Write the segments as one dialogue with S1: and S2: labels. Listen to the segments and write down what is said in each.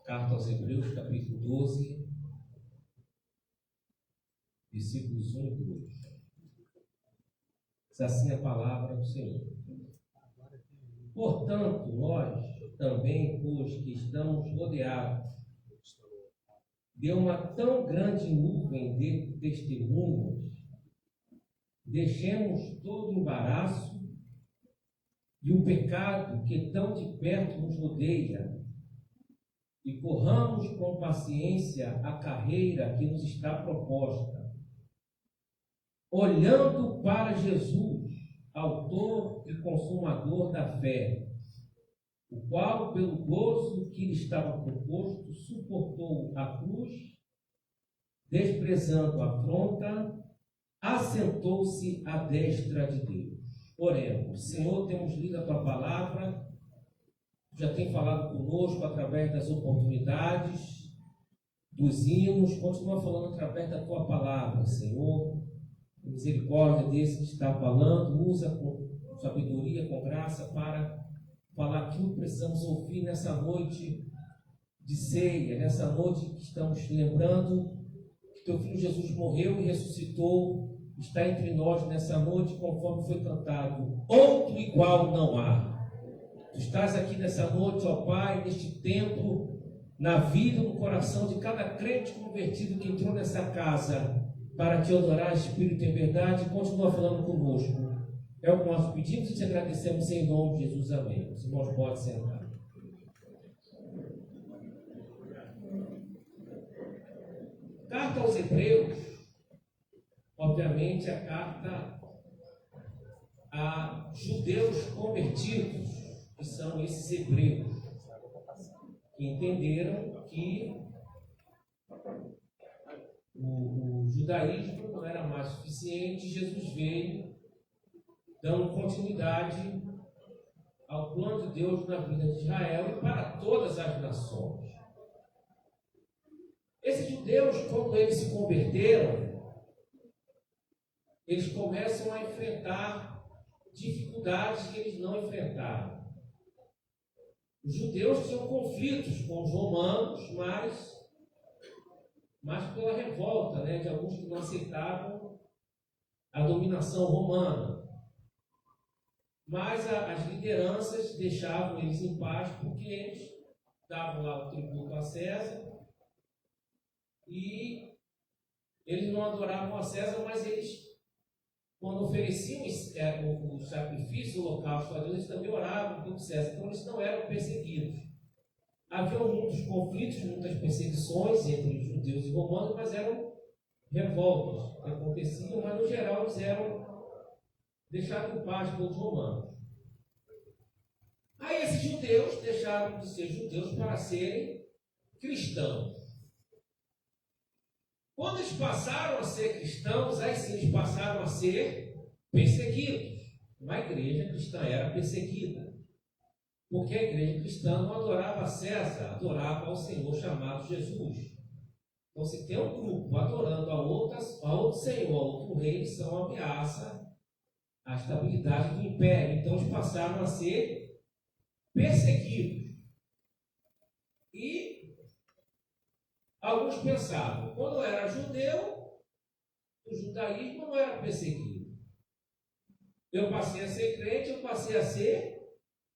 S1: Carta aos Hebreus, capítulo 12, versículos 1 e 2. Diz assim a palavra do Senhor. Portanto, nós também, pois que estamos rodeados de uma tão grande nuvem de testemunhas, deixemos todo o embaraço e o pecado que tão de perto nos rodeia e corramos com paciência a carreira que nos está proposta, olhando para Jesus, autor e consumador da fé, o qual, pelo gozo que lhe estava proposto, suportou a cruz, desprezando a afronta, assentou-se à destra de Deus. Oremos. Senhor, temos lido a Tua palavra, já tem falado conosco através das oportunidades, dos hinos, continua falando através da Tua palavra, Senhor. Misericórdia desse que está falando, usa com sabedoria, com graça, para falar aquilo que precisamos ouvir nessa noite de ceia, nessa noite que estamos lembrando que Teu Filho Jesus morreu e ressuscitou, está entre nós nessa noite, conforme foi cantado. Outro igual não há. Tu estás aqui nessa noite, ó Pai, neste templo, na vida, no coração de cada crente convertido que entrou nessa casa para Te adorar, Espírito em verdade, continua falando conosco. É o que nós pedimos e Te agradecemos em nome de Jesus. Amém. Os irmãos podem sentar. Carta aos Hebreus, obviamente a carta a judeus convertidos, que são esses hebreus, que entenderam que o judaísmo não era mais suficiente. Jesus veio dando continuidade ao plano de Deus na vida de Israel e para todas as nações. Esses judeus, quando eles se converteram, eles começam a enfrentar dificuldades que eles não enfrentaram. Os judeus tinham conflitos com os romanos, mas pela revolta, de alguns que não aceitavam a dominação romana. Mas as lideranças deixavam eles em paz, porque eles davam lá o tributo a César e eles não adoravam a César, mas eles, quando ofereciam o sacrifício, o holocausto a Deus, eles também oravam pelo César. Então eles não eram perseguidos. Havia muitos conflitos, muitas perseguições entre judeus e romanos, mas eram revoltas que aconteciam, mas no geral eles eram deixados em paz pelos romanos. Aí esses judeus deixaram de ser judeus para serem cristãos. Quando eles passaram a ser cristãos, aí sim eles passaram a ser perseguidos. Uma igreja cristã era perseguida, porque a igreja cristã não adorava a César, adorava ao Senhor chamado Jesus. Então, se tem um grupo adorando a outro Senhor, a outro rei, eles são uma ameaça à estabilidade do império. Então, eles passaram a ser perseguidos. E alguns pensavam, quando eu era judeu, o judaísmo não era perseguido. Eu passei a ser crente, eu passei a ser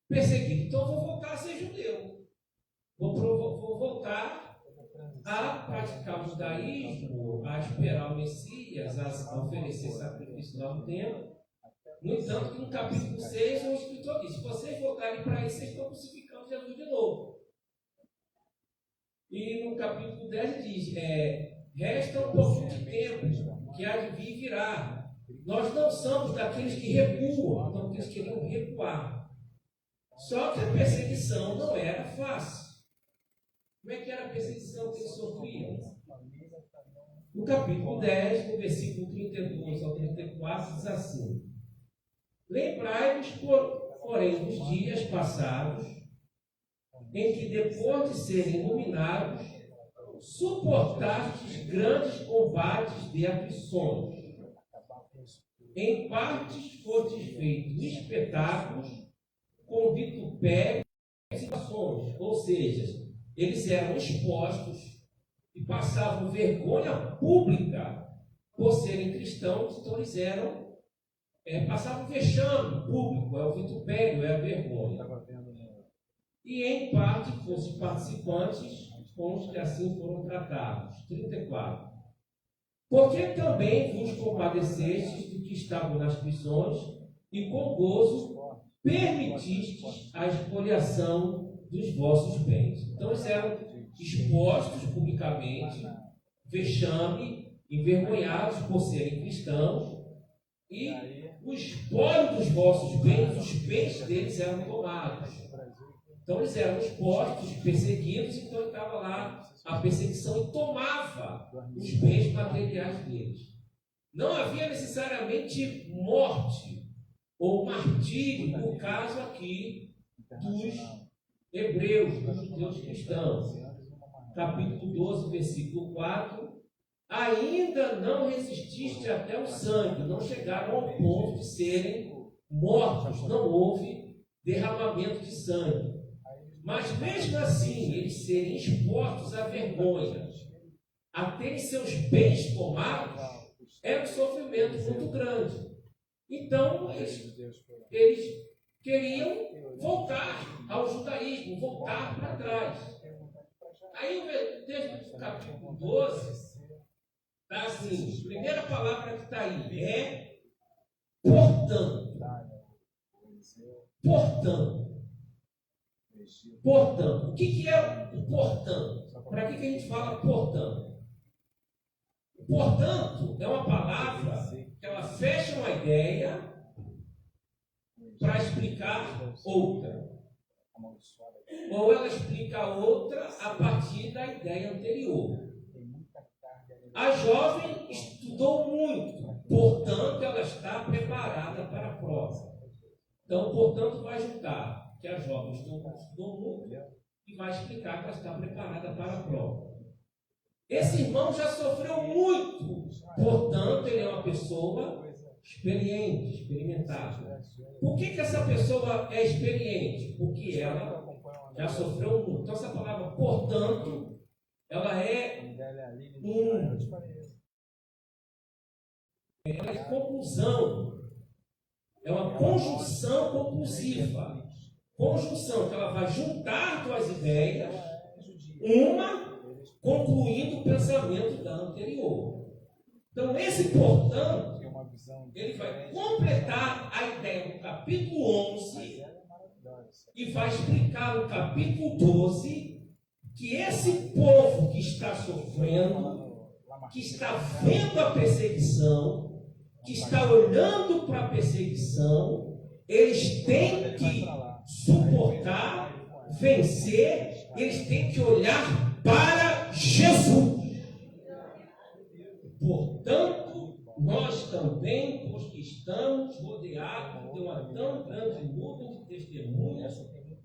S1: perseguido. Então, eu vou voltar a ser judeu. Vou voltar a praticar o judaísmo, a esperar o Messias, a oferecer sacrifício lá no templo. No entanto, que no capítulo 6, o escritor diz, se vocês voltarem para isso, vocês estão crucificando Jesus de novo. E no capítulo 10 diz, resta um pouquinho de tempo, que há de vir e virá. Nós não somos daqueles que recuam, não, porque eles queriam recuar. Só que a perseguição não era fácil. Como é que era a perseguição que eles sofriam? No capítulo 10, no versículo 32 ao 34, diz assim: lembrai-vos, porém, dos dias passados, em que, depois de serem iluminados, suportastes grandes combates de aflições. Em partes fostes feitos espetáculos com vitupérios e situações, ou seja, eles eram expostos e passavam vergonha pública por serem cristãos, então eles passavam vexame público, é o vitupério, é a vergonha. E em parte fossem participantes com os que assim foram tratados. 34. Porque também vos compadecestes do que estavam nas prisões e com gozo permitistes a expoliação dos vossos bens. Então eles eram expostos publicamente, vexame, envergonhados por serem cristãos, e o espólio dos vossos bens, os bens deles eram tomados. Então eles eram expostos, perseguidos, então estava lá a perseguição e tomava os bens materiais deles. Não havia necessariamente morte ou martírio, no caso aqui dos hebreus, dos judeus cristãos. Capítulo 12, versículo 4. Ainda não resististe até o sangue, não chegaram ao ponto de serem mortos, não houve derramamento de sangue. Mas mesmo assim, eles serem expostos à vergonha, a terem seus bens tomados, era um sofrimento muito grande. Então, eles queriam voltar ao judaísmo, voltar para trás. Aí o texto do capítulo 12 está assim, a primeira palavra que está aí é portanto. Portanto, o que é o portanto? Para que a gente fala portanto? Portanto, é uma palavra que ela fecha uma ideia para explicar outra. Ou ela explica outra a partir da ideia anterior. A jovem estudou muito, portanto, ela está preparada para a prova. Então, portanto, vai juntar que a jovem estudou muito e vai explicar que ela está preparada para a prova. Esse irmão já sofreu muito, portanto, ele é uma pessoa experiente, experimentada. Por que essa pessoa é experiente? Porque ela já sofreu muito. Então, essa palavra, portanto, ela é conclusão. É uma conjunção conclusiva. Conjunção que ela vai juntar duas ideias, uma concluindo o pensamento da anterior. Então, esse portanto, ele vai completar a ideia do capítulo 11 e vai explicar no capítulo 12 que esse povo que está sofrendo, que está vendo a perseguição, que está olhando para a perseguição, eles têm que suportar, vencer, eles têm que olhar para Jesus. Portanto, nós também, pois que estamos rodeados de uma tão grande nuvem de testemunhas,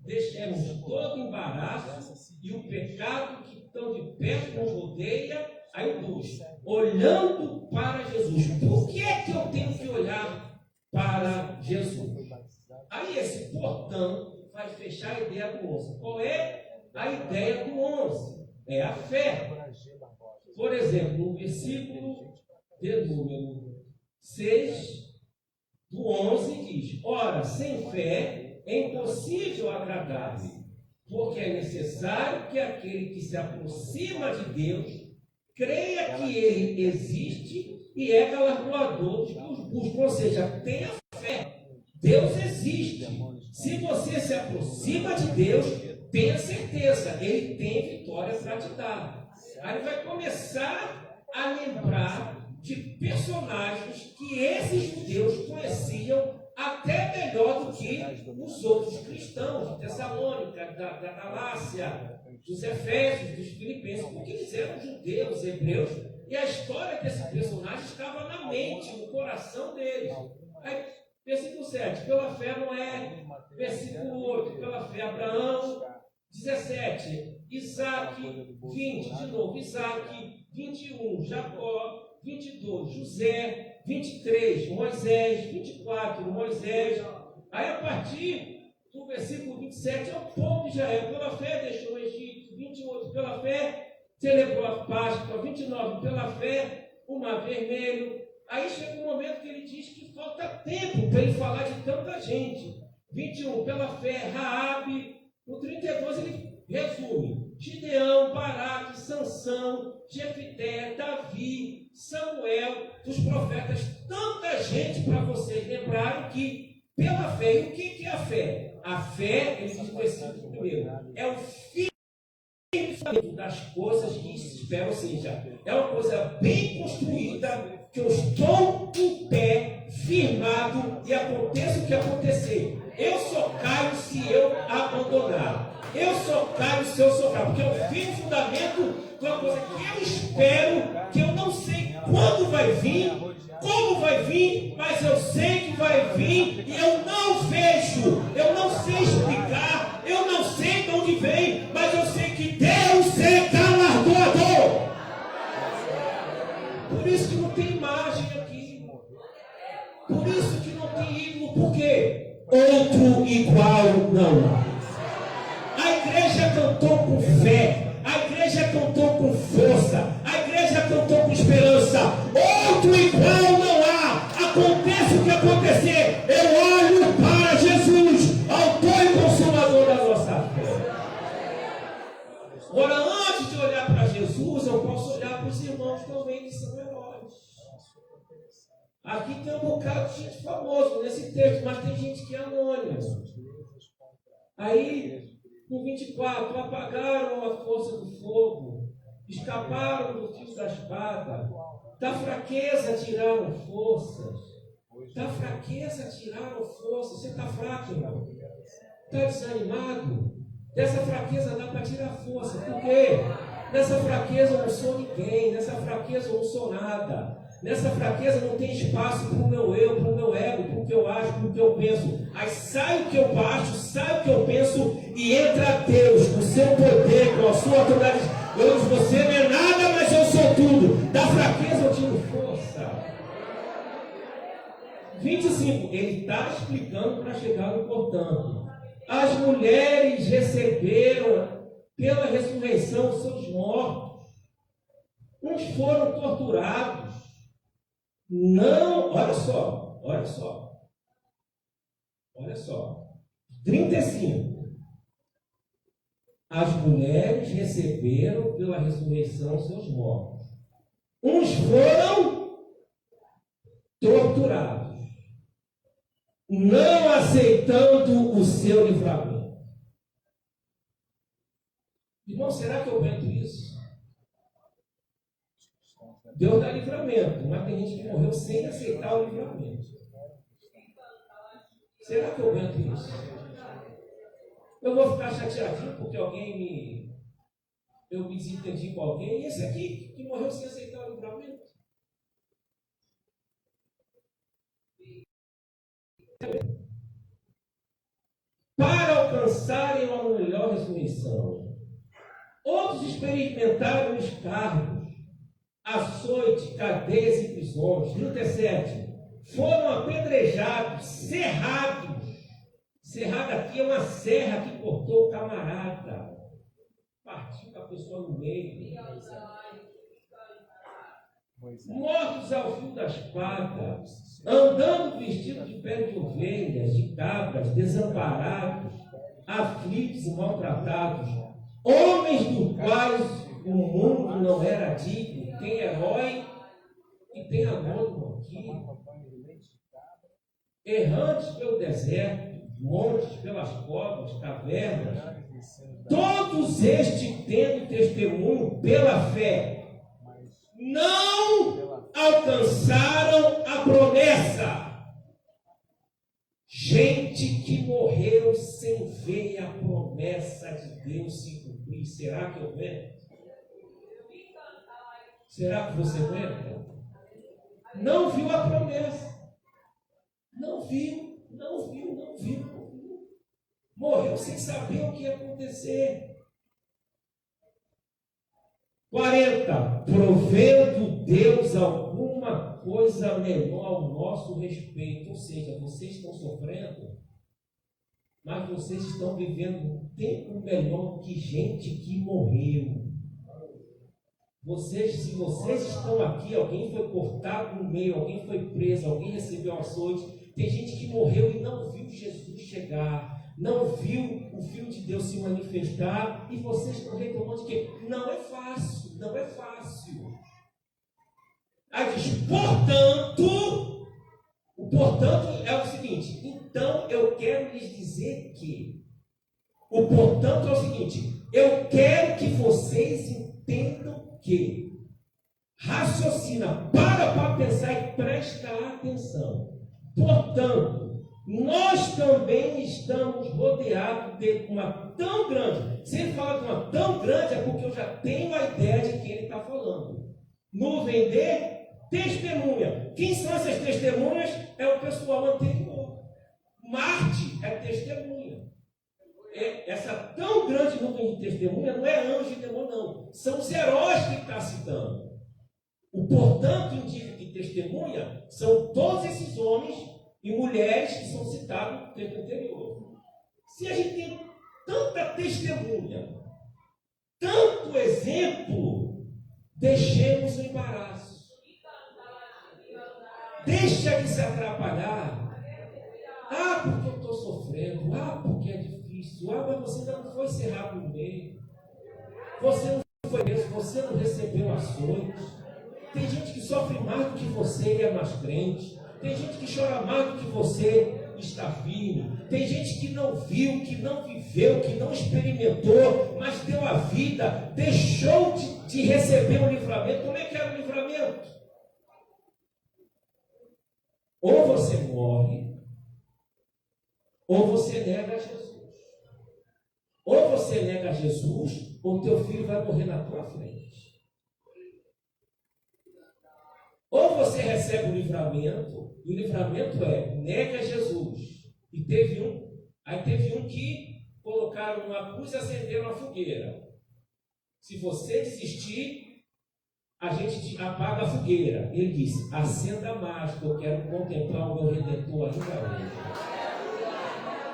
S1: deixemos todo embaraço e o pecado que tão de perto nos rodeia, aí induz, olhando para Jesus. Por que é que eu tenho que olhar para Jesus? Aí esse portanto vai fechar a ideia do 11. Qual é a ideia do 11? É a fé. Por exemplo, no versículo de número 6 do 11 diz: ora, sem fé é impossível agradar-lhe, porque é necessário que aquele que se aproxima de Deus creia que ele existe e é galardoador dos que os buscam. Ou seja, tenha fé. Deus existe. Se você se aproxima de Deus, tenha certeza, ele tem vitória para te dar. Aí ele vai começar a lembrar de personagens que esses judeus conheciam até melhor do que os outros cristãos, de Tessalônica, da Galácia, dos Efésios, dos Filipenses, porque eles eram judeus, hebreus, e a história desse personagem estava na mente, no coração deles. Aí, versículo 7, pela fé Noé. Versículo 8, pela fé Abraão. 17, Isaac. 20, de novo, Isaac. 21, Jacó. 22, José. 23, Moisés. 24, Moisés. Aí a partir do versículo 27 é o povo de Israel. Pela fé deixou o Egito. 28, celebrou a Páscoa. 29, pela fé, o mar vermelho. Aí chega um momento que ele diz que falta tempo para ele falar de tanta gente. 21, pela fé, Raabe. No 32 ele resume: Gideão, Baraque, Sansão, Jefité, Davi, Samuel, dos profetas, tanta gente para vocês lembrarem que pela fé. E o que é a fé? A fé, ele diz no versículo 1, é o firmamento das coisas que se esperam, ou seja, é uma coisa bem construída, que eu estou em pé, firmado, e aconteça o que acontecer. Eu só caio se eu abandonar. Eu só caio se eu sofrer, porque é o firme fundamento de uma coisa que eu espero, que eu não sei quando vai vir, como vai vir, mas eu sei que vai vir, e eu não vejo, eu não sei explicar, eu não sei de onde vem, mas eu sei que Deus é galardoador. Por isso que não tem imagem aqui, por isso que não tem ídolo, porque outro igual não há. A igreja cantou com fé, a igreja cantou com força, a igreja cantou com esperança. Outro igual não há. Aconteça o que acontecer, eu olho para Jesus, autor e consumador da nossa fé. Agora, antes de olhar para Jesus, eu posso olhar para os irmãos também que são heróis. Aqui tem um bocado de gente famosa nesse texto, mas tem gente que é anônima. Aí, no 24, apagaram a força do fogo, escaparam do fio da espada, da fraqueza tiraram forças, da fraqueza tiraram forças. Você está fraco, irmão? Está desanimado? Dessa fraqueza dá para tirar força. Por quê? Nessa fraqueza eu não sou ninguém, nessa fraqueza eu não sou nada. Nessa fraqueza não tem espaço para o meu eu, para o meu ego, para o que eu acho, para o que eu penso. Aí sai o que eu acho, sai o que eu penso e entra Deus, com o seu poder, com a sua autoridade. Você não é nada, mas eu sou tudo. Da fraqueza eu tiro força. 25, ele está explicando para chegar no portanto. As mulheres receberam pela ressurreição seus mortos. Uns foram torturados. Não, olha só. 35. As mulheres receberam pela ressurreição seus mortos. Uns foram torturados, não aceitando o seu livramento. Irmão, será que eu aguento isso? Deus dá livramento, mas tem gente que morreu sem aceitar o livramento. Será que eu aguento isso? Eu vou ficar chateadinho porque eu me desentendi com alguém, e esse aqui que morreu sem aceitar o livramento? Para alcançarem uma melhor ressurreição, outros experimentaram escárnios, açoite, cadeias e prisões. 37. Foram apedrejados, serrados. Serrado aqui é uma serra que cortou o camarada, partiu com a pessoa no meio. Mortos ao fio da espada, andando vestidos de pele de ovelhas, de cabras, desamparados, aflitos e maltratados, homens dos quais o mundo não era digno. Tem herói e tem anônimo aqui. Errantes pelo deserto, montes, pelas covas, cavernas, todos estes tendo testemunho pela fé, não alcançaram a promessa. Gente que morreu sem ver a promessa de Deus se cumprir. Será que eu aguento? Será que você aguenta? Não viu a promessa. Não viu. Morreu sem saber o que ia acontecer. 40. Provendo Deus alguma coisa melhor ao nosso respeito. Ou seja, vocês estão sofrendo, mas vocês estão vivendo um tempo melhor que gente que morreu. Se vocês estão aqui, alguém foi cortado no meio, alguém foi preso, alguém recebeu açoite. Tem gente que morreu e não viu Jesus chegar, não viu o Filho de Deus se manifestar, e vocês estão reclamando de que não é fácil, não é fácil. Aí diz, portanto é o seguinte, então eu quero lhes dizer que, o portanto é o seguinte, eu quero que vocês entendam que, raciocina, para pensar e presta atenção. Portanto, nós também estamos rodeados de uma tão grande. Se ele fala de uma tão grande, é porque eu já tenho a ideia de quem ele está falando. Nuvem de testemunha. Quem são essas testemunhas? É o pessoal anterior. Marte é testemunha. Essa tão grande nuvem de testemunha não é anjo e demônio, não. São os heróis que ele está citando. O portanto indica que testemunha são todos esses homens e mulheres que são citados no texto anterior. Se a gente tem tanta testemunha, tanto exemplo, deixemos o embaraço. Deixa de se atrapalhar. Ah, porque eu estou sofrendo. Ah, porque é difícil. Ah, mas você ainda não foi cerrado no meio. Você não foi preso, você não recebeu ações. Tem gente que sofre mais do que você e é mais crente. Tem gente que chora mais do que você está firme. Tem gente que não viu, que não viveu, que não experimentou, mas deu a vida, deixou de receber o livramento. Como é que era o livramento? Ou você morre, ou você nega Jesus. Ou você nega Jesus, ou teu filho vai morrer na tua frente. Ou você recebe o livramento, e o livramento é, nega Jesus. E teve um que colocaram uma cruz e acenderam a fogueira. Se você desistir, a gente apaga a fogueira. Ele disse, acenda mais, que eu quero contemplar o meu Redentor ainda hoje.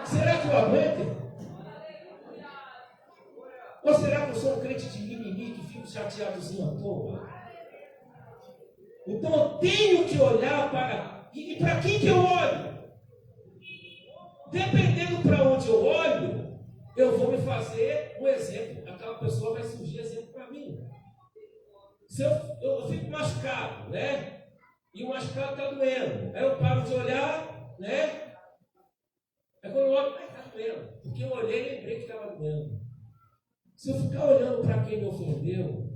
S1: Será que eu aguento? Ou será que eu sou um crente de mimimi que fico chateadozinho à toa? Então eu tenho que olhar para... E para quem que eu olho? Dependendo para onde eu olho, eu vou me fazer um exemplo. Aquela pessoa vai surgir exemplo para mim. Se eu fico machucado, né? E o machucado está doendo. Aí eu paro de olhar, né? Aí quando eu olho, está doendo. Porque eu olhei e lembrei que estava doendo. Se eu ficar olhando para quem me ofendeu,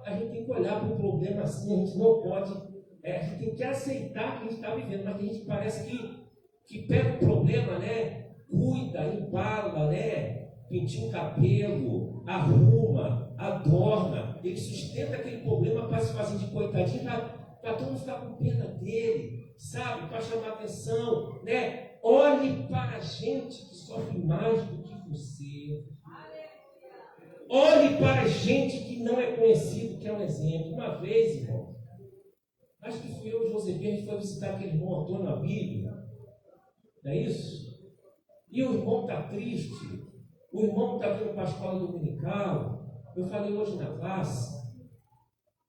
S1: a gente tem que olhar para o problema assim, a gente não pode, a gente tem que aceitar que a gente está vivendo, mas a gente parece que pega o problema, né? Cuida, embala, né? Pintia o cabelo, arruma, adorna, ele sustenta aquele problema para se fazer de coitadinho, para todo mundo ficar com pena dele, sabe? Para chamar atenção, né? Olhe para a gente que sofre mais do que você. Olhe para a gente que não é conhecido, que é um exemplo. Uma vez, irmão, acho que fui eu e o Josepi, a gente foi visitar aquele irmão Antônio na Bíblia. Não é isso? E o irmão está triste. O irmão está vindo para a escola dominical. Eu falei hoje na classe.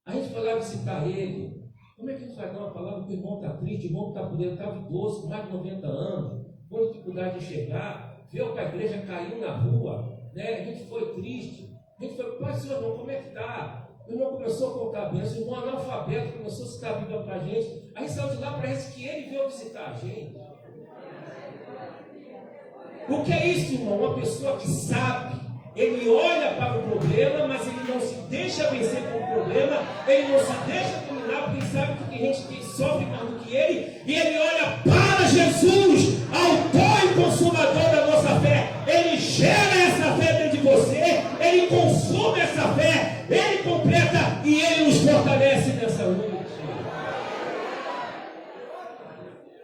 S1: A gente foi lá visitar ele. Como é que a gente vai dar uma palavra que o irmão está triste? O irmão está podendo, estava idoso, com mais de 90 anos, com dificuldade de enxergar. Veio para a igreja, caiu na rua. Né? A gente foi triste. A gente foi, pai, seu irmão, como é que está? O irmão começou a contar a bênção, o irmão analfabeto começou a citar a Bíblia para a gente. A gente saiu de lá, parece que ele veio visitar a gente. O que é isso, irmão? Uma pessoa que sabe, ele olha para o problema, mas ele não se deixa vencer com o problema, ele não se deixa dominar, porque ele sabe que tem gente que sofre mais do que ele, e ele olha para Jesus, autor e consumador da nossa fé. Ele gera essa fé dentro de você, ele consome essa fé, ele completa e ele nos fortalece nessa noite.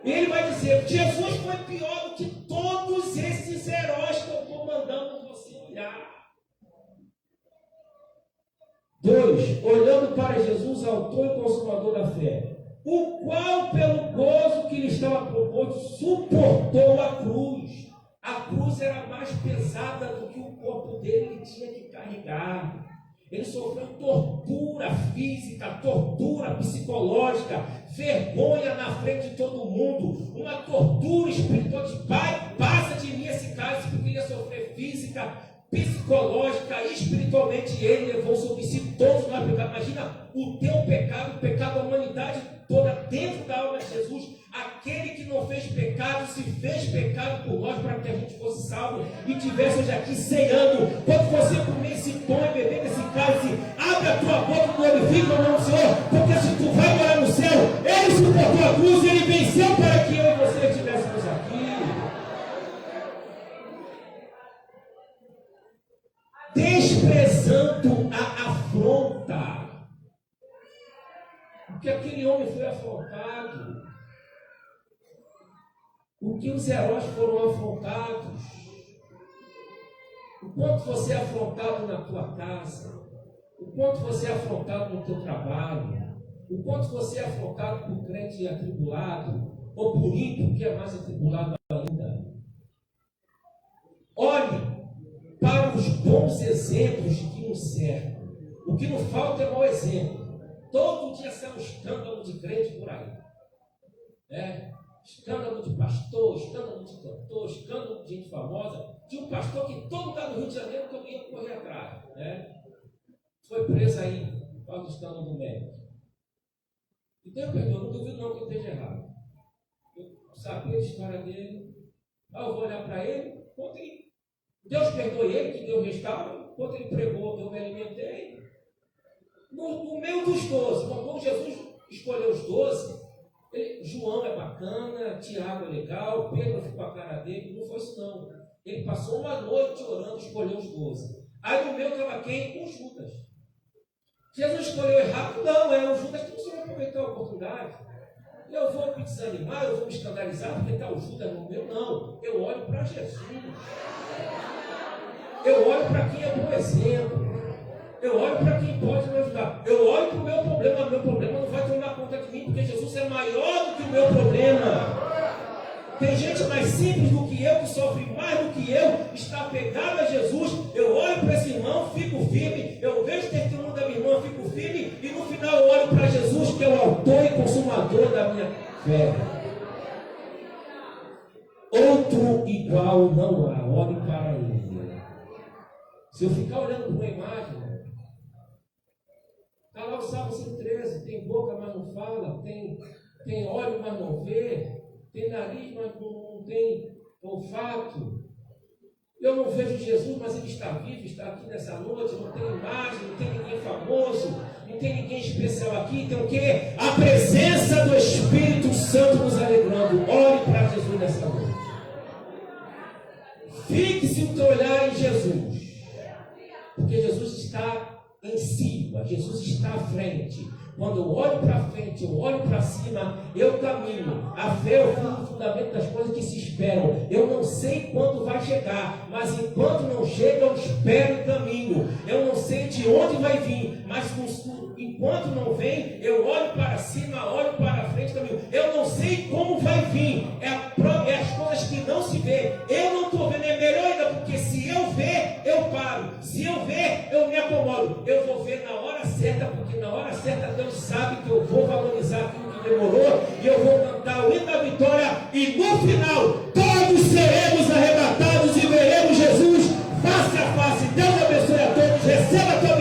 S1: E ele vai dizer, Jesus foi pior do que todos esses heróis que eu estou mandando você olhar. 2. Olhando para Jesus, autor e consumador da fé, o qual, pelo gozo que lhe estava proposto, suportou a cruz. A cruz era mais pesada do que o corpo dele tinha que carregar. Ele sofreu tortura física, tortura psicológica, vergonha na frente de todo mundo, uma tortura espiritual de pai, passa de mim esse cálice, porque ele ia sofrer física, psicológica, espiritualmente ele levou sobre si todos nós pecados. Imagina o teu pecado, o pecado da humanidade toda dentro da alma de Jesus. Aquele que não fez pecado, se fez pecado por nós para que a gente fosse salvo e tivesse hoje aqui ceando. Quando você comer esse pão e beber desse cálice, abre a tua boca e glorifica o nome do Senhor, porque se tu vai morar no céu, ele suportou a cruz, ele venceu para que eu e você estivéssemos aqui. Desprezando a afronta, porque aquele homem foi afrontado, porque os heróis foram afrontados, o quanto você é afrontado na tua casa, o quanto você é afrontado no teu trabalho, o quanto você é afrontado por crente atribulado, ou por ímpio que é mais atribulado ainda. Olhe para os bons exemplos que nos cercam. O que não falta é mau exemplo. Todo dia sai um escândalo de crente por aí. Escândalo de pastor, escândalo de cantor, escândalo de gente famosa. Tinha um pastor que todo lugar no Rio de Janeiro todo ia correr atrás. Foi preso aí por causa do escândalo do médico. Então eu perdoo, não duvido não que eu esteja errado. Eu sabia a história dele. Eu vou olhar para ele, conta ele. Deus perdoe ele, que Deus restaura. Quando ele pregou, eu me alimentei. No meio dos 12, quando Jesus escolheu os 12, João é bacana, Tiago é legal, Pedro ficou a cara dele, não foi isso não. Ele passou uma noite orando, escolheu os 12. Aí no meu estava quem? O Judas. Jesus escolheu errado? Não, é o Judas que não soube aproveitar a oportunidade. Eu vou me desanimar, eu vou me escandalizar porque está o Judas no meu? Não, eu olho para Jesus. Eu olho para quem é bom exemplo. Eu olho para quem pode me ajudar. Eu olho para o meu problema não vai tomar conta de mim, porque Jesus é maior do que o meu problema. Tem gente mais simples do que eu, que sofre mais do que eu, está pegado a Jesus. Eu olho para esse irmão, fico firme. Eu vejo o testemunho da minha irmã, fico firme. E no final eu olho para Jesus, que é o autor e consumador da minha fé. Outro igual não há. Olhe para ele. Se eu ficar olhando para uma imagem, está lá o Salmo 113, tem boca, mas não fala, tem olho, mas não vê, tem nariz, mas não tem olfato. Eu não vejo Jesus, mas ele está vivo, está aqui nessa noite, não tem imagem, não tem ninguém famoso, não tem ninguém especial aqui, tem o quê? A presença do Espírito Santo nos alegrando. Olhe para Jesus nessa noite. Fixe o teu olhar em Jesus. Porque Jesus está em cima, Jesus está à frente. Quando eu olho para frente, eu olho para cima, eu caminho. A fé é o fundamento das coisas que se esperam. Eu não sei quando vai chegar, mas enquanto não chega, eu espero e caminho. Eu não sei de onde vai vir, mas enquanto não vem, eu olho para cima, olho para frente, caminho. Eu não sei como vai vir. É as coisas que não se vê. Eu não estou vendo, é melhor ainda, porque se eu ver, eu paro. Se eu ver, eu me acomodo. Eu vou ver na hora certa, porque na hora certa Deus sabe que eu vou valorizar aquilo que demorou, e eu vou cantar o hino da vitória, e no final, todos seremos arrebatados e veremos Jesus face a face. Deus abençoe a todos, receba a tua